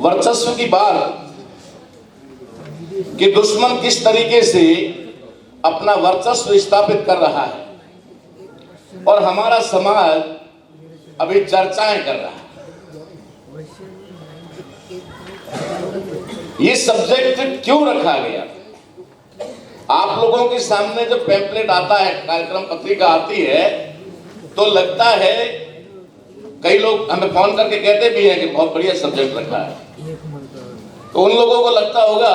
वर्चस्व की बात कि दुश्मन किस तरीके से अपना वर्चस्व स्थापित कर रहा है और हमारा समाज अभी चर्चाएं कर रहा है। ये सब्जेक्ट क्यों रखा गया? आप लोगों के सामने जब पैम्पलेट आता है, कार्यक्रम पत्रिका आती है, तो लगता है, कई लोग हमें फोन करके कहते भी हैं कि बहुत बढ़िया सब्जेक्ट रखा है। तो उन लोगों को लगता होगा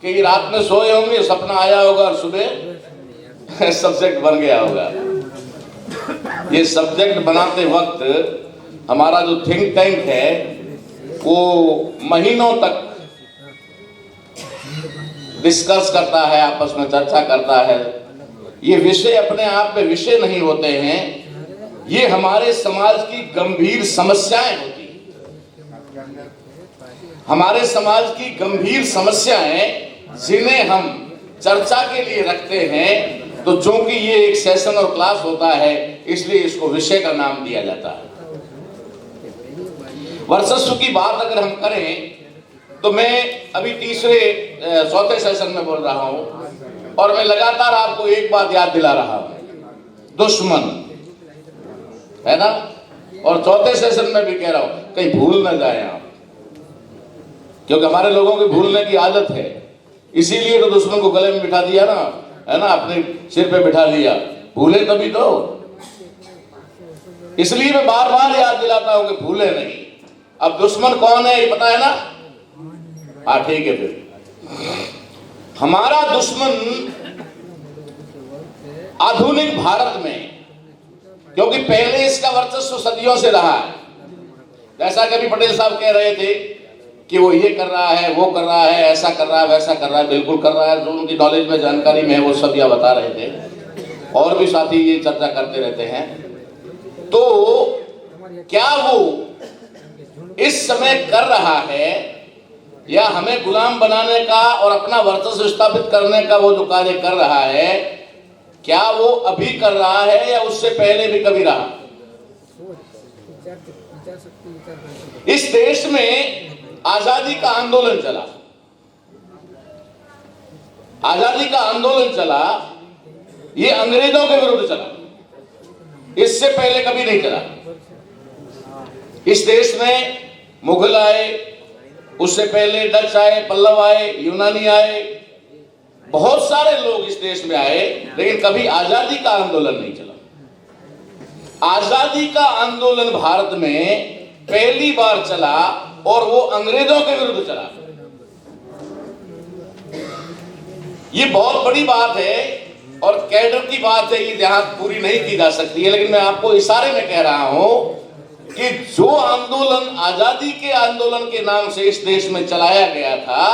कि रात में सोए होंगे, सपना आया होगा और सुबह सब्जेक्ट बन गया होगा। ये सब्जेक्ट बनाते वक्त हमारा जो थिंक टैंक है वो महीनों तक डिस्कस करता है, आपस में चर्चा करता है। ये विषय अपने आप में विषय नहीं होते हैं, ये हमारे समाज की गंभीर समस्याएं होती हैं। हमारे समाज की गंभीर समस्याएं जिन्हें हम चर्चा के लिए रखते हैं, तो चूंकि ये एक सेशन और क्लास होता है, इसलिए इसको विषय का नाम दिया जाता है। वर्चस्व की बात अगर हम करें तो मैं अभी चौथे सेशन में बोल रहा हूं और मैं लगातार आपको एक बात याद दिला रहा हूं, दुश्मन है ना। और चौथे सेशन में भी कह रहा हूं, कहीं भूल ना जाए आप, क्योंकि हमारे लोगों की भूलने की आदत है। इसीलिए तो दुश्मन को गले में बिठा दिया ना, है ना, अपने सिर पे बिठा लिया, भूले तभी तो। इसलिए मैं बार बार याद दिलाता हूं कि भूले नहीं। अब दुश्मन कौन है ये पता है ना? हाँ ठीक है। फिर हमारा दुश्मन आधुनिक भारत में, क्योंकि पहले इसका वर्चस्व सदियों से रहा है, जैसा कभी पटेल साहब कह रहे थे कि वो ये कर रहा है, वो कर रहा है, ऐसा कर रहा है, वैसा कर रहा है, बिल्कुल कर रहा है। जो उनकी नॉलेज में, जानकारी में है, वो सब यह बता रहे थे और भी साथी ये चर्चा करते रहते हैं। तो क्या वो इस समय कर रहा है या हमें गुलाम बनाने का और अपना वर्चस्व स्थापित करने का वो जो कार्य कर रहा है, क्या वो अभी कर रहा है या उससे पहले भी कभी रहा? इस देश में आजादी का आंदोलन चला, आजादी का आंदोलन चला, ये अंग्रेजों के विरुद्ध चला, इससे पहले कभी नहीं चला। इस देश में मुगल आए, उससे पहले डच आए, पल्लव आए, यूनानी आए, बहुत सारे लोग इस देश में आए, लेकिन कभी आजादी का आंदोलन नहीं चला। आजादी का आंदोलन भारत में पहली बार चला और वो अंग्रेजों के विरुद्ध चला। ये बहुत बड़ी बात है और कैडर की बात है, ये यहाँ पूरी नहीं की जा सकती है, लेकिन मैं आपको इशारे में कह रहा हूं कि जो आंदोलन आजादी के आंदोलन के नाम से इस देश में चलाया गया था,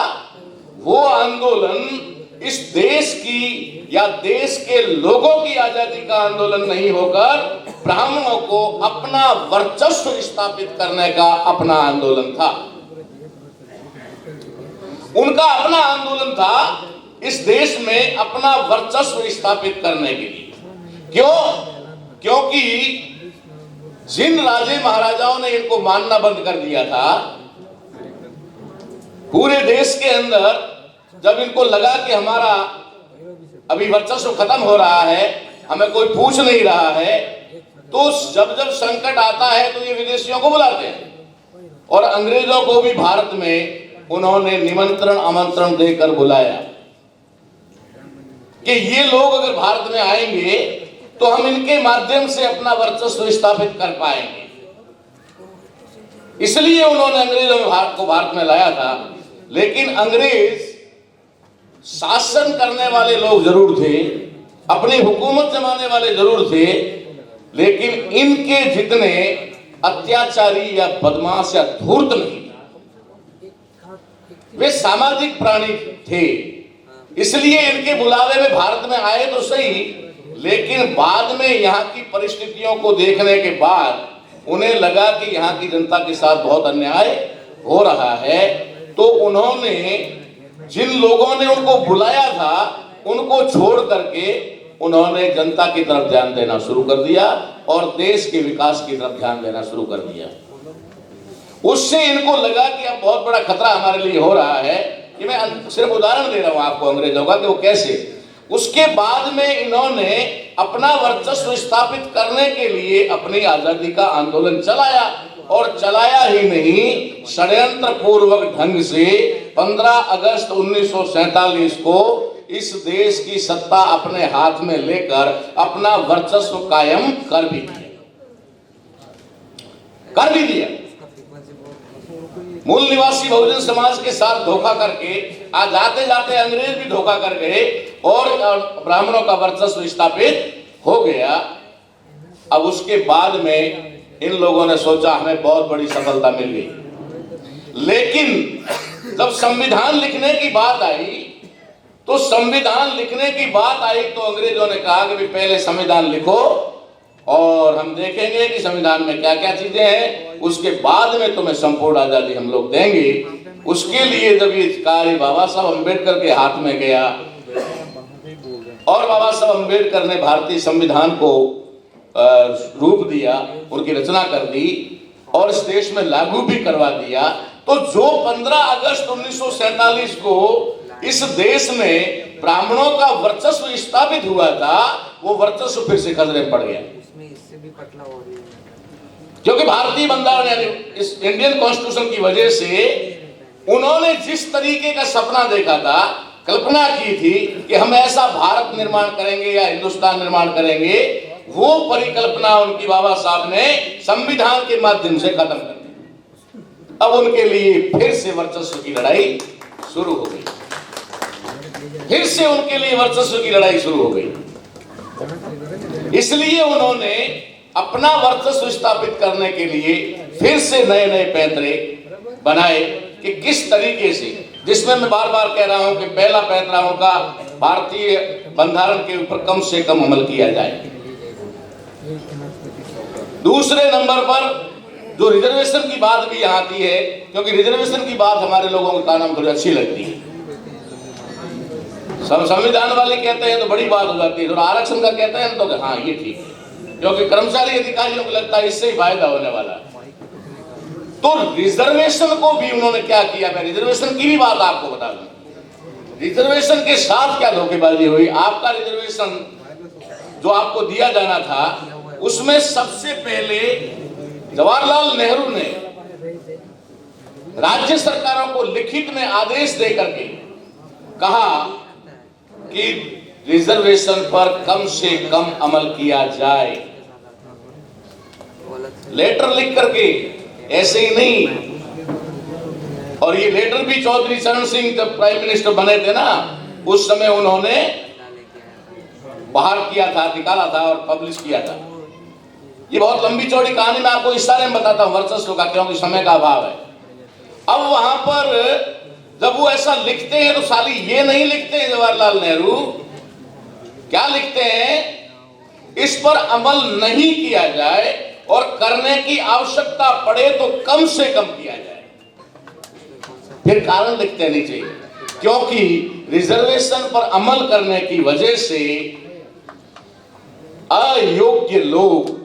वो आंदोलन इस देश की या देश के लोगों की आजादी का आंदोलन नहीं होकर ब्राह्मणों को अपना वर्चस्व स्थापित करने का अपना आंदोलन था। उनका अपना आंदोलन था इस देश में अपना वर्चस्व स्थापित करने के लिए। क्यों? क्योंकि जिन राजे महाराजाओं ने इनको मानना बंद कर दिया था, पूरे देश के अंदर जब इनको लगा कि हमारा अभी वर्चस्व खत्म हो रहा है, हमें कोई पूछ नहीं रहा है, तो जब जब संकट आता है तो ये विदेशियों को बुलाते हैं और अंग्रेजों को भी भारत में उन्होंने निमंत्रण आमंत्रण देकर बुलाया कि ये लोग अगर भारत में आएंगे तो हम इनके माध्यम से अपना वर्चस्व स्थापित कर पाएंगे। इसलिए उन्होंने अंग्रेजों में भारत में लाया था। लेकिन अंग्रेज शासन करने वाले लोग जरूर थे, अपनी हुकूमत जमाने वाले जरूर थे, लेकिन इनके जितने अत्याचारी या बदमाश या धूर्त नहीं, वे सामाजिक प्राणी थे। इसलिए इनके बुलावे में भारत में आए तो सही, लेकिन बाद में यहाँ की परिस्थितियों को देखने के बाद उन्हें लगा कि यहाँ की जनता के साथ बहुत अन्याय हो रहा है, तो उन्होंने जिन लोगों ने उनको बुलाया था उनको छोड़ करके उन्होंने जनता की तरफ ध्यान देना शुरू कर दिया और देश के विकास की तरफ ध्यान देना शुरू कर दिया। उससे इनको लगा कि अब बहुत बड़ा खतरा हमारे लिए हो रहा है। ये मैं सिर्फ उदाहरण दे रहा हूं आपको अंग्रेजों का कि वो कैसे। उसके बाद में इन्होंने अपना वर्चस्व स्थापित करने के लिए अपनी आजादी का आंदोलन चलाया, और चलाया ही नहीं, षड्यंत्र पूर्वक ढंग से 15 अगस्त 1947 को इस देश की सत्ता अपने हाथ में लेकर अपना वर्चस्व कायम कर भी दिया। मूल निवासी बहुजन समाज के साथ धोखा करके आज जाते जाते अंग्रेज भी धोखा कर गए और ब्राह्मणों का वर्चस्व स्थापित हो गया। अब उसके बाद में इन लोगों ने सोचा हमें बहुत बड़ी सफलता मिल गई, लेकिन जब संविधान लिखने की बात आई तो अंग्रेजों ने कहा कि पहले संविधान लिखो और हम देखेंगे कि संविधान में क्या क्या चीजें हैं, उसके बाद में तुम्हें संपूर्ण आजादी हम लोग देंगे। उसके लिए जब ये कार्य बाबा साहब अम्बेडकर के हाथ में गया और बाबा साहब अम्बेडकर ने भारतीय संविधान को रूप दिया, उनकी रचना कर दी और इस देश में लागू भी करवा दिया, तो जो 15 अगस्त 1947 को इस देश में ब्राह्मणों का वर्चस्व स्थापित हुआ था, वो वर्चस्व फिर से खतरे में पड़ गया। क्योंकि भारतीय बंधारण यानी इस इंडियन कॉन्स्टिट्यूशन की वजह से उन्होंने जिस तरीके का सपना देखा था, कल्पना की थी कि हम ऐसा भारत निर्माण करेंगे या हिंदुस्तान निर्माण करेंगे, वो परिकल्पना उनकी बाबा साहब ने संविधान के माध्यम से खत्म कर दी। अब उनके लिए फिर से वर्चस्व की लड़ाई शुरू हो गई, फिर से उनके लिए वर्चस्व की लड़ाई शुरू हो गई। इसलिए उन्होंने अपना वर्चस्व स्थापित करने के लिए फिर से नए नए पैंतरे बनाए कि किस तरीके से, जिसमें मैं बार बार कह रहा हूं कि पहला पैंतरा उनका भारतीय बंधारण के ऊपर कम से कम अमल किया जाए। दूसरे नंबर पर जो रिजर्वेशन की बात भी यहाँ आती है, क्योंकि रिजर्वेशन की बात हमारे लोगों को कानून थोड़ी अच्छी लगती है। सब संविधान वाले कहते हैं तो बड़ी बात हो जाती है, और आरक्षण का कहते हैं तो हाँ ये ठीक है, क्योंकि कर्मचारी अधिकारियों को लगता है इससे ही फायदा होने वाला। तो रिजर्वेशन को भी उन्होंने क्या किया, मैं रिजर्वेशन की भी बात आपको बता दूं। रिजर्वेशन के साथ क्या धोखेबाजी हुई। आपका रिजर्वेशन जो आपको दिया जाना था, उसमें सबसे पहले जवाहरलाल नेहरू ने राज्य सरकारों को लिखित में आदेश देकर के कहा कि रिजर्वेशन पर कम से कम अमल किया जाए। लेटर लिख करके, ऐसे ही नहीं। और ये लेटर भी चौधरी चरण सिंह जब प्राइम मिनिस्टर बने थे ना, उस समय उन्होंने बाहर किया था, निकाला था और पब्लिश किया था। ये बहुत लंबी चौड़ी कहानी मैं आपको इशारे में बताता हूं वर्चस्व का, क्योंकि समय का अभाव है। अब वहां पर जब वो ऐसा लिखते हैं तो साली ये नहीं लिखते हैं जवाहरलाल नेहरू, क्या लिखते हैं, इस पर अमल नहीं किया जाए और करने की आवश्यकता पड़े तो कम से कम किया जाए। फिर कारण लिखते नहीं चाहिए, क्योंकि रिजर्वेशन पर अमल करने की वजह से अयोग्य लोग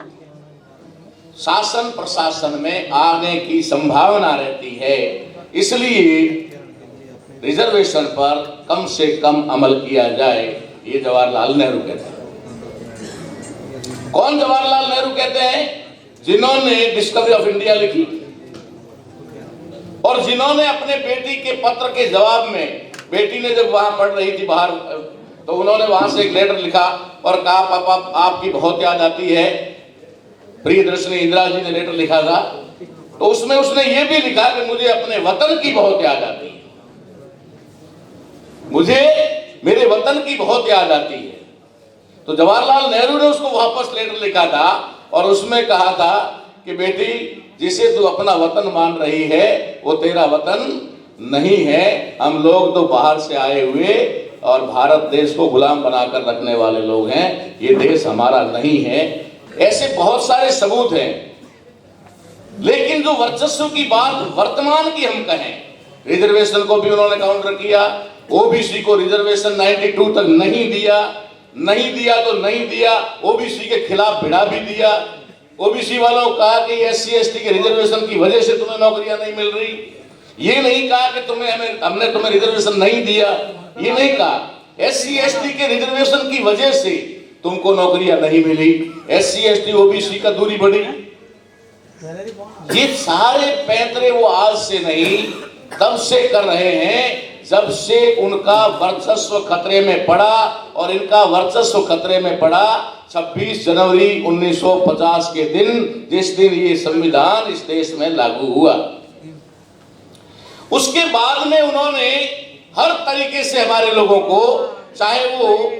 शासन प्रशासन में आने की संभावना रहती है। इसलिए रिजर्वेशन पर कम से कम अमल किया जाए, ये जवाहरलाल नेहरू कहते हैं। कौन जवाहरलाल नेहरू कहते हैं? जिन्होंने डिस्कवरी ऑफ इंडिया लिखी और जिन्होंने अपने बेटी के पत्र के जवाब में, बेटी ने जब वहां पढ़ रही थी बाहर, तो उन्होंने वहां से एक लेटर लिखा और कहा पापा आपकी बहुत याद आती है। प्रियदर्शनी इंदिरा जी ने लेटर लिखा था, तो उसमें उसने ये भी लिखा कि मुझे अपने वतन की बहुत याद आती है, मुझे मेरे वतन की बहुत याद आती है। तो जवाहरलाल नेहरू ने उसको वापस लेटर लिखा था और उसमें कहा था कि बेटी जिसे तू अपना वतन मान रही है वो तेरा वतन नहीं है, हम लोग तो बाहर से आए हुए और भारत देश को गुलाम बनाकर रखने वाले लोग हैं, ये देश हमारा नहीं है। ऐसे बहुत सारे सबूत हैं। लेकिन जो वर्चस्व की बात वर्तमान की हम कहें, रिजर्वेशन को भी उन्होंने काउंटर किया, ओबीसी को रिजर्वेशन 92 तक नहीं दिया तो नहीं दिया, ओबीसी के खिलाफ भिड़ा भी दिया। ओबीसी वालों को कहा कि एससी एसटी के रिजर्वेशन की वजह से तुम्हें नौकरियां नहीं मिल रही। ये नहीं कहा कि हमने तुम्हें रिजर्वेशन नहीं दिया। ये नहीं कहा एससी एसटी के रिजर्वेशन की वजह से तुमको नौकरियां नहीं मिली, एससी एसटी ओबीसी का दूरी बढ़ी। ये सारे पैंतरे वो आज से नहीं तब से कर रहे हैं जब से उनका वर्चस्व खतरे में पड़ा। और इनका वर्चस्व खतरे में पड़ा 26 जनवरी 1950 के दिन, जिस दिन ये संविधान इस देश में लागू हुआ। उसके बाद में उन्होंने हर तरीके से हमारे लोगों को, चाहे वो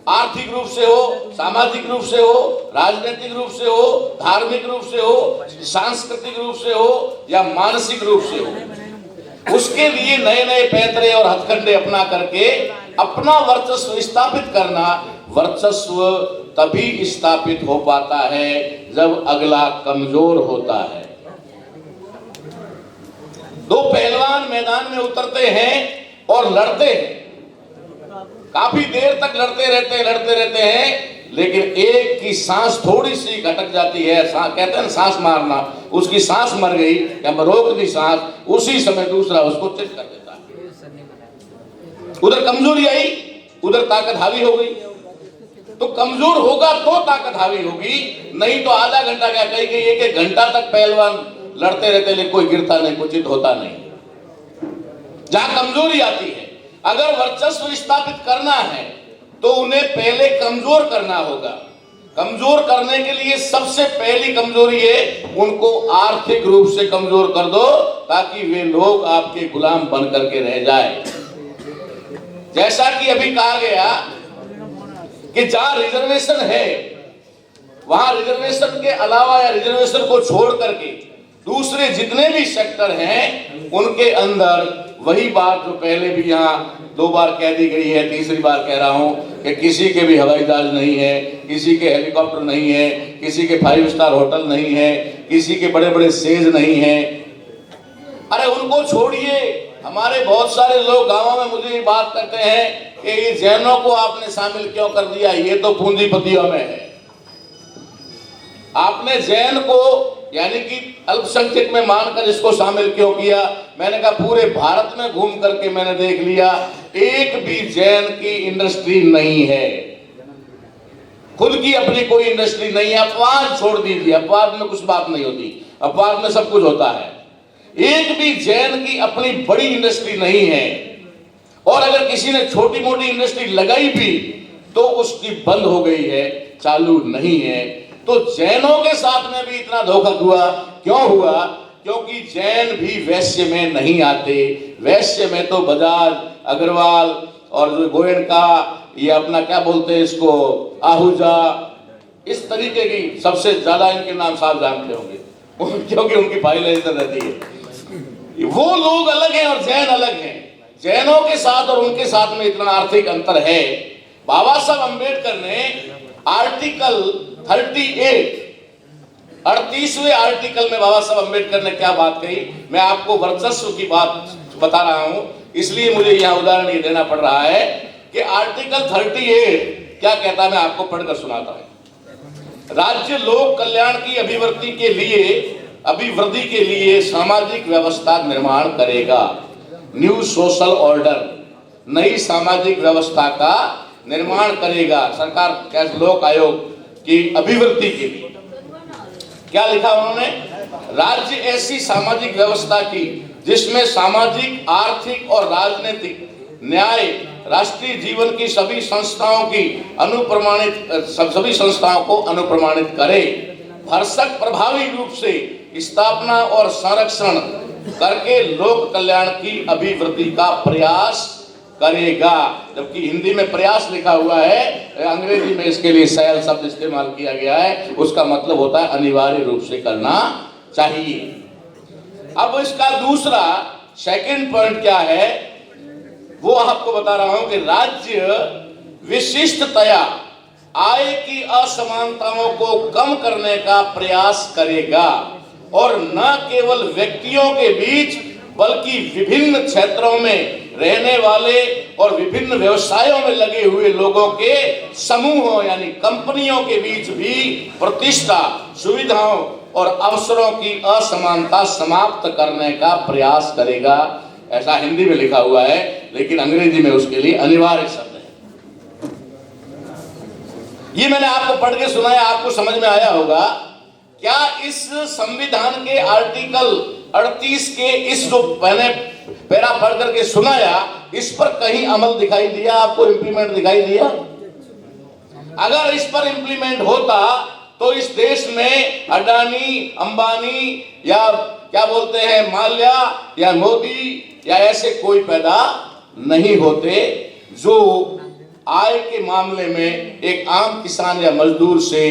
आर्थिक रूप से हो, सामाजिक रूप से हो, राजनीतिक रूप से हो, धार्मिक रूप से हो, सांस्कृतिक रूप से हो या मानसिक रूप से हो, उसके लिए नए नए पैंतरे और हथकंडे अपना करके अपना वर्चस्व स्थापित करना। वर्चस्व तभी स्थापित हो पाता है जब अगला कमजोर होता है। दो पहलवान मैदान में उतरते हैं और लड़ते हैं, काफी देर तक लड़ते रहते हैं, लेकिन एक की सांस थोड़ी सी घटक जाती है, कहते हैं ना सांस मारना, उसकी सांस मर गई या रोक दी सांस, उसी समय दूसरा उसको चित कर देता है। उधर कमजोरी आई, उधर ताकत हावी हो गई। तो कमजोर होगा तो ताकत हावी होगी, नहीं तो आधा घंटा क्या कही गई, एक घंटा तक पहलवान लड़ते रहते लेकिन कोई गिरता नहीं, कुछ चित होता नहीं। जहां कमजोरी आती है, अगर वर्चस्व स्थापित करना है तो उन्हें पहले कमजोर करना होगा। कमजोर करने के लिए सबसे पहली कमजोरी है उनको आर्थिक रूप से कमजोर कर दो, ताकि वे लोग आपके गुलाम बन करके रह जाए। जैसा कि अभी कहा गया कि जहां रिजर्वेशन है वहां रिजर्वेशन के अलावा या रिजर्वेशन को छोड़ करके दूसरे जितने भी सेक्टर हैं उनके अंदर वही बात जो पहले भी यहाँ 2 बार कह दी गई है, तीसरी बार कह रहा हूं कि किसी के भी हवाई जहाज नहीं है, किसी के हेलीकॉप्टर नहीं है, किसी के 5 स्टार होटल नहीं है, किसी के बड़े बड़े सेज नहीं है। अरे उनको छोड़िए, हमारे बहुत सारे लोग गांवों में मुझे ये बात करते हैं कि ये जैनों को आपने शामिल क्यों कर दिया, ये तो पूंजीपतियों में है। आपने जैन को यानी कि अल्पसंख्यक में मानकर इसको शामिल क्यों किया? मैंने कहा पूरे भारत में घूम करके मैंने देख लिया, एक भी जैन की इंडस्ट्री नहीं है, खुद की अपनी कोई इंडस्ट्री नहीं है। अपवाद छोड़ दीजिए, अपवाद में कुछ बात नहीं होती, अपवाद में सब कुछ होता है। एक भी जैन की अपनी बड़ी इंडस्ट्री नहीं है, और अगर किसी ने छोटी मोटी इंडस्ट्री लगाई भी तो उसकी बंद हो गई है, चालू नहीं है। तो जैनों के साथ में भी इतना धोखा हुआ, क्यों हुआ? क्योंकि जैन भी वैश्य में नहीं आते। वैश्य में तो बजाज, अग्रवाल और जो गोयनका, ये अपना क्या बोलते हैं इसको, आहूजा, इस तरीके की सबसे ज्यादा इनके नाम साहब जानते होंगे क्योंकि उनकी फाइलें इधर रहती है। वो लोग अलग हैं और जैन अलग हैं। जैनों के साथ और उनके साथ में इतना आर्थिक अंतर है। बाबा साहब अंबेडकर ने आर्टिकल 38वें आर्टिकल में बाबा साहब अंबेडकर ने क्या बात कही, मैं आपको वर्चस्व की बात बता रहा हूं, इसलिए मुझे यहां उदाहरण ये देना पड़ रहा है कि आर्टिकल 38 क्या कहता है, मैं आपको पढ़कर सुनाता हूं। राज्य लोक कल्याण की अभिवृद्धि के लिए सामाजिक व्यवस्था निर्माण करेगा। न्यू सोशल ऑर्डर, नई सामाजिक व्यवस्था का निर्माण करेगा सरकार। कैसे लोक आयोग की अभिवृद्धि के लिए क्या लिखा उन्होंने? राज्य ऐसी सामाजिक व्यवस्था की जिसमें सामाजिक, आर्थिक और राजनीतिक न्याय, राष्ट्रीय जीवन की सभी संस्थाओं को अनुप्रमाणित करे, भरसक प्रभावी रूप से स्थापना और संरक्षण करके लोक कल्याण की अभिवृद्धि का प्रयास करेगा। जबकि हिंदी में प्रयास लिखा हुआ है, अंग्रेजी में इसके लिए शैल शब्द इस्तेमाल किया गया है, उसका मतलब होता है अनिवार्य रूप से करना चाहिए। अब इसका दूसरा सेकंड पॉइंट क्या है वो आपको बता रहा हूं कि राज्य विशिष्टतया आय की असमानताओं को कम करने का प्रयास करेगा और न केवल व्यक्तियों के बीच बल्कि विभिन्न क्षेत्रों में रहने वाले और विभिन्न व्यवसायों में लगे हुए लोगों के समूहों यानी कंपनियों के बीच भी प्रतिष्ठा, सुविधाओं और अवसरों की असमानता समाप्त करने का प्रयास करेगा। ऐसा हिंदी में लिखा हुआ है, लेकिन अंग्रेजी में उसके लिए अनिवार्य शब्द है। ये मैंने आपको पढ़ के सुनाया, आपको समझ में आया होगा। क्या इस संविधान के आर्टिकल 38 के इस जो मैंने पैरा पढ़ करके सुनाया, इस पर कहीं अमल दिखाई दिया आपको? इंप्लीमेंट दिखाई दिया? अगर इस पर इंप्लीमेंट होता तो इस देश में अडानी, अंबानी या क्या बोलते हैं माल्या या मोदी या ऐसे कोई पैदा नहीं होते जो आय के मामले में एक आम किसान या मजदूर से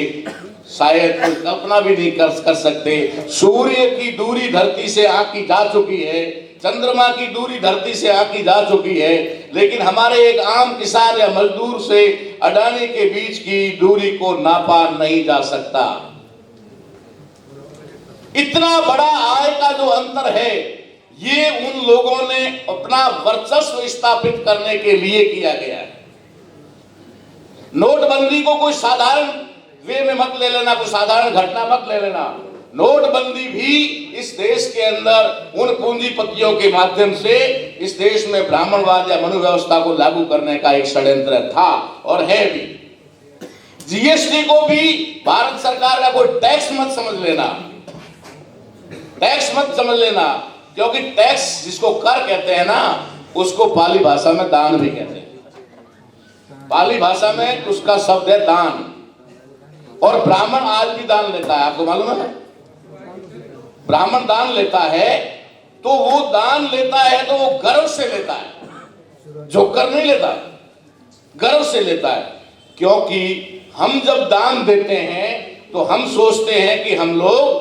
शायद कोई कल्पना भी नहीं कर सकते। सूर्य की दूरी धरती से आंकी जा चुकी है, चंद्रमा की दूरी धरती से आंकी जा चुकी है, लेकिन हमारे एक आम किसान या मजदूर से अडानी के बीच की दूरी को नापा नहीं जा सकता। इतना बड़ा आय का जो अंतर है, ये उन लोगों ने अपना वर्चस्व स्थापित करने के लिए किया गया है। नोटबंदी को कोई साधारण वे में मत ले लेना, कोई साधारण घटना मत ले लेना। नोटबंदी भी इस देश के अंदर उन पूंजीपतियों के माध्यम से इस देश में ब्राह्मणवाद या मनु व्यवस्था को लागू करने का एक षड्यंत्र था और है भी। जीएसटी को भी भारत सरकार का कोई टैक्स मत समझ लेना, टैक्स मत समझ लेना, क्योंकि टैक्स जिसको कर कहते हैं ना, उसको पाली भाषा में दान भी कहते हैं। पाली भाषा में उसका शब्द है दान, और ब्राह्मण आज भी दान लेता है, आपको मालूम है? ब्राह्मण दान लेता है, तो वो दान लेता है तो वो गर्व से लेता है, जोकर नहीं लेता, गर्व से लेता है। क्योंकि हम जब दान देते हैं तो हम सोचते हैं कि हम लोग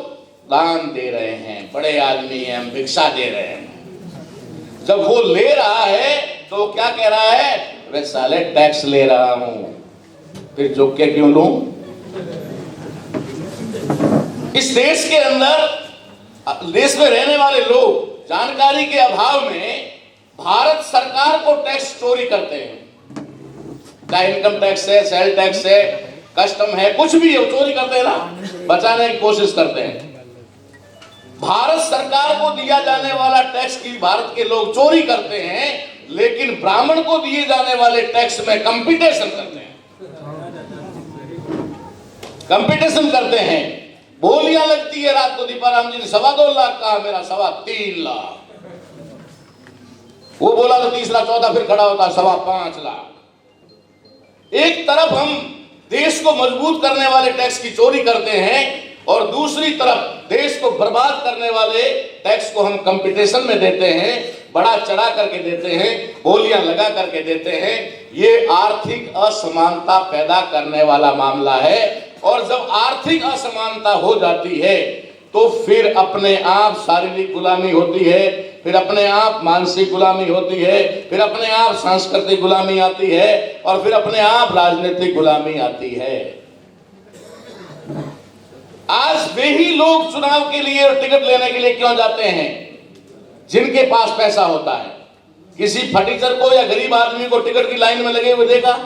दान दे रहे हैं, बड़े आदमी हैं, हम भिक्षा दे रहे हैं। जब वो ले रहा है तो क्या कह रहा है? वे साले टैक्स ले रहा हूं, फिर झुक के क्यों लूं? इस देश के अंदर, देश में रहने वाले लोग जानकारी के अभाव में भारत सरकार को टैक्स चोरी करते हैं। चाहे इनकम टैक्स है, सेल टैक्स है, कस्टम है, कुछ भी है, चोरी करते हैं ना, बचाने की कोशिश करते हैं। भारत सरकार को दिया जाने वाला टैक्स की भारत के लोग चोरी करते हैं, लेकिन ब्राह्मण को दिए जाने वाले टैक्स में कंपटीशन करते हैं, कंपटीशन करते हैं। बोलियां लगती है रात को, दीपाराम जी ने 2.25 लाख कहा, मेरा 3.25 लाख। वो बोला तो तीसरा चौथा फिर खड़ा होता 5.25 लाख। एक तरफ हम देश को मजबूत करने वाले टैक्स की चोरी करते हैं और दूसरी तरफ देश को बर्बाद करने वाले टैक्स को हम कंपटीशन में देते हैं, बड़ा चढ़ा करके देते हैं, बोलियां लगा करके देते हैं। ये आर्थिक असमानता पैदा करने वाला मामला है। और जब आर्थिक असमानता हो जाती है तो फिर अपने आप शारीरिक गुलामी होती है, फिर अपने आप मानसिक गुलामी होती है, फिर अपने आप सांस्कृतिक गुलामी आती है और फिर अपने आप राजनीतिक गुलामी आती है। आज वे ही लोग चुनाव के लिए और टिकट लेने के लिए क्यों जाते हैं जिनके पास पैसा होता है? किसी फटीचर को या गरीब आदमी को टिकट की लाइन में लगे हुए देखा?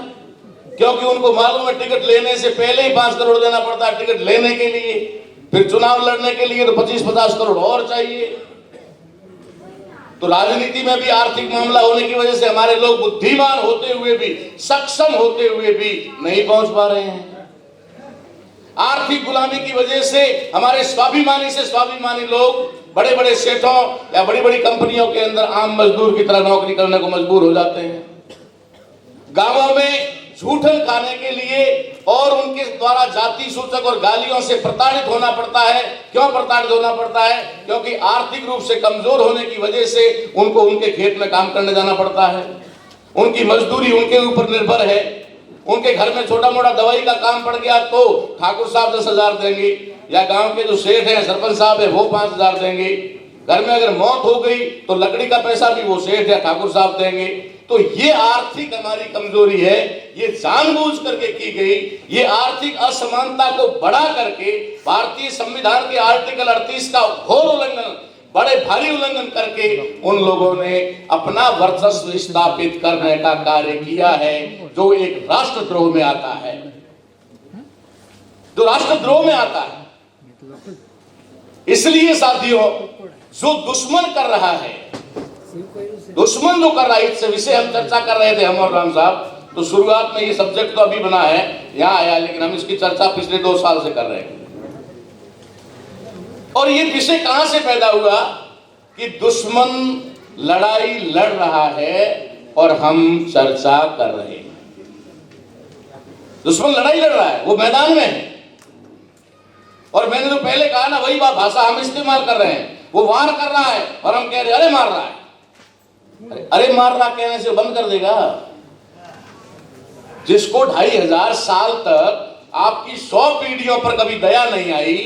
क्योंकि उनको मालूम है टिकट लेने से पहले ही 5 करोड़ देना पड़ता है टिकट लेने के लिए, फिर चुनाव लड़ने के लिए तो 25-50 करोड़ और चाहिए। तो राजनीति में भी आर्थिक मामला होने की वजह से हमारे लोग बुद्धिमान होते हुए भी, सक्षम होते हुए भी नहीं पहुंच पा रहे हैं। आर्थिक गुलामी की वजह से हमारे स्वाभिमानी से स्वाभिमानी लोग बड़े बड़े सेठों या बड़ी बड़ी कंपनियों के अंदर आम मजदूर की तरह नौकरी करने को मजबूर हो जाते हैं। गांवों में झूठन खाने के लिए और उनके द्वारा जाति सूचक और गालियों से प्रताड़ित होना पड़ता है। क्यों प्रताड़ित होना पड़ता है? क्योंकि आर्थिक रूप से कमजोर होने की वजह से उनको उनके खेत में काम करने जाना पड़ता है, उनकी मजदूरी उनके ऊपर निर्भर है। उनके घर में छोटा मोटा दवाई का काम पड़ गया तो ठाकुर साहब 10,000 देंगे, या गांव के जो सेठ हैं, सरपंच साहब है, वो 5,000 देंगे। घर में अगर मौत हो गई तो लकड़ी का पैसा भी वो सेठ या ठाकुर साहब देंगे। तो ये आर्थिक हमारी कमजोरी है, ये जानबूझ करके की गई। ये आर्थिक असमानता को बढ़ा करके भारतीय संविधान के आर्टिकल 38 का घोर उल्लंघन बड़े भारी उल्लंघन करके उन लोगों ने अपना वर्चस्व स्थापित करने का कार्य किया है, जो एक राष्ट्रद्रोह में आता है, जो राष्ट्रद्रोह में आता है। इसलिए साथियों, जो दुश्मन कर रहा है, दुश्मन जो कर रहा है, इससे विषय हम चर्चा कर रहे थे हम और राम साहब। तो शुरुआत में ये सब्जेक्ट तो अभी बना है, यहाँ आया, लेकिन हम इसकी चर्चा पिछले 2 साल से कर रहे हैं। और ये विषय कहां से पैदा हुआ कि दुश्मन लड़ाई लड़ रहा है और हम चर्चा कर रहे हैं। दुश्मन लड़ाई लड़ रहा है, वो मैदान में है, और मैंने तो पहले कहा ना, वही बात भाषा हम इस्तेमाल कर रहे हैं। वो वार कर रहा है और हम कह रहे अरे मार रहा है। अरे मार रहा कहने से बंद कर देगा? जिसको 2500 साल तक आपकी 100 पीढ़ियों पर कभी दया नहीं आई,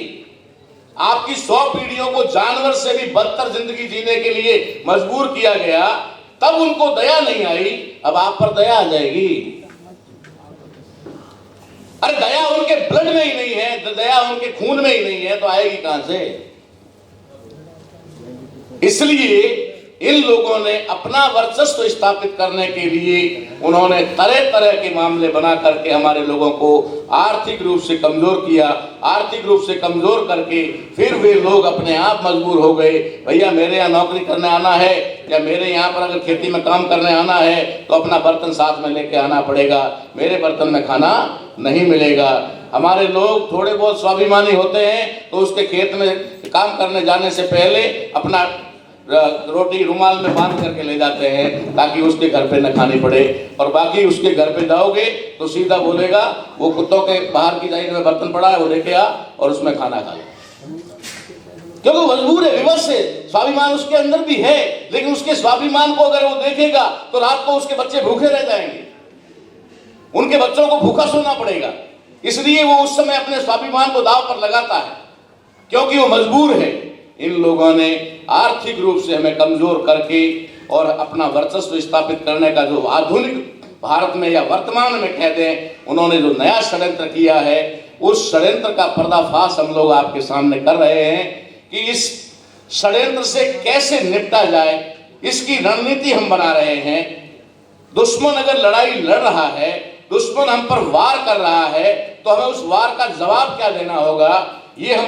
आपकी 100 पीढ़ियों को जानवर से भी बदतर जिंदगी जीने के लिए मजबूर किया गया, तब उनको दया नहीं आई, अब आप पर दया आ जाएगी? अरे दया उनके ब्लड में ही नहीं है, दया उनके खून में ही नहीं है, तो आएगी कहां से? इसलिए इन लोगों ने अपना वर्चस्व स्थापित करने के लिए उन्होंने तरह तरह के मामले बना करके हमारे लोगों को आर्थिक रूप से कमजोर किया। आर्थिक रूप से कमजोर करके फिर वे लोग अपने आप मजबूर हो गए, भैया मेरे यहाँ नौकरी करने आना है या मेरे यहाँ पर अगर खेती में काम करने आना है तो अपना बर्तन साथ में लेके आना पड़ेगा, मेरे बर्तन में खाना नहीं मिलेगा। हमारे लोग थोड़े बहुत स्वाभिमानी होते हैं तो उसके खेत में काम करने जाने से पहले अपना रोटी रुमाल में बांध करके ले जाते हैं ताकि उसके घर पे न खानी पड़े, और बाकी उसके घर पे जाओगे तो सीधा बोलेगा वो कुत्तों के बाहर की जाइए में बर्तन पड़ा है वो लेके आ और उसमें खाना खा ले, क्योंकि मजबूर है, विवश है। स्वाभिमान उसके अंदर भी है, लेकिन उसके स्वाभिमान को अगर वो देखेगा तो रात को उसके बच्चे भूखे रह जाएंगे, उनके बच्चों को भूखा सोना पड़ेगा। इसलिए वो उस समय अपने स्वाभिमान को दांव पर लगाता है, क्योंकि वो मजबूर है। इन लोगों ने आर्थिक रूप से हमें कमजोर करके और अपना वर्चस्व स्थापित करने का जो आधुनिक भारत में या वर्तमान में कहते हैं, उन्होंने जो नया षड्यंत्र किया है, उस षड्यंत्र का पर्दाफाश हम लोग आपके सामने कर रहे हैं कि इस षड्यंत्र से कैसे निपटा जाए, इसकी रणनीति हम बना रहे हैं। दुश्मन अगर लड़ाई लड़ रहा है, दुश्मन हम पर वार कर रहा है, तो हमें उस वार का जवाब क्या देना होगा, ये हम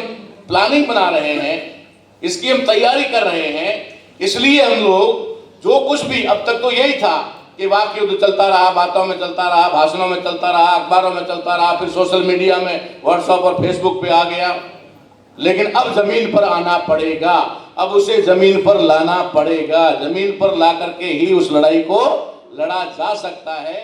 प्लानिंग बना रहे हैं, इसकी हम तैयारी कर रहे हैं। इसलिए हम लोग जो कुछ भी अब तक तो यही था कि वाक युद्ध चलता रहा, बातों में चलता रहा, भाषणों में चलता रहा, अखबारों में चलता रहा, फिर सोशल मीडिया में व्हाट्सएप और फेसबुक पे आ गया, लेकिन अब जमीन पर आना पड़ेगा, अब उसे जमीन पर लाना पड़ेगा। जमीन पर ला करके ही उस लड़ाई को लड़ा जा सकता है।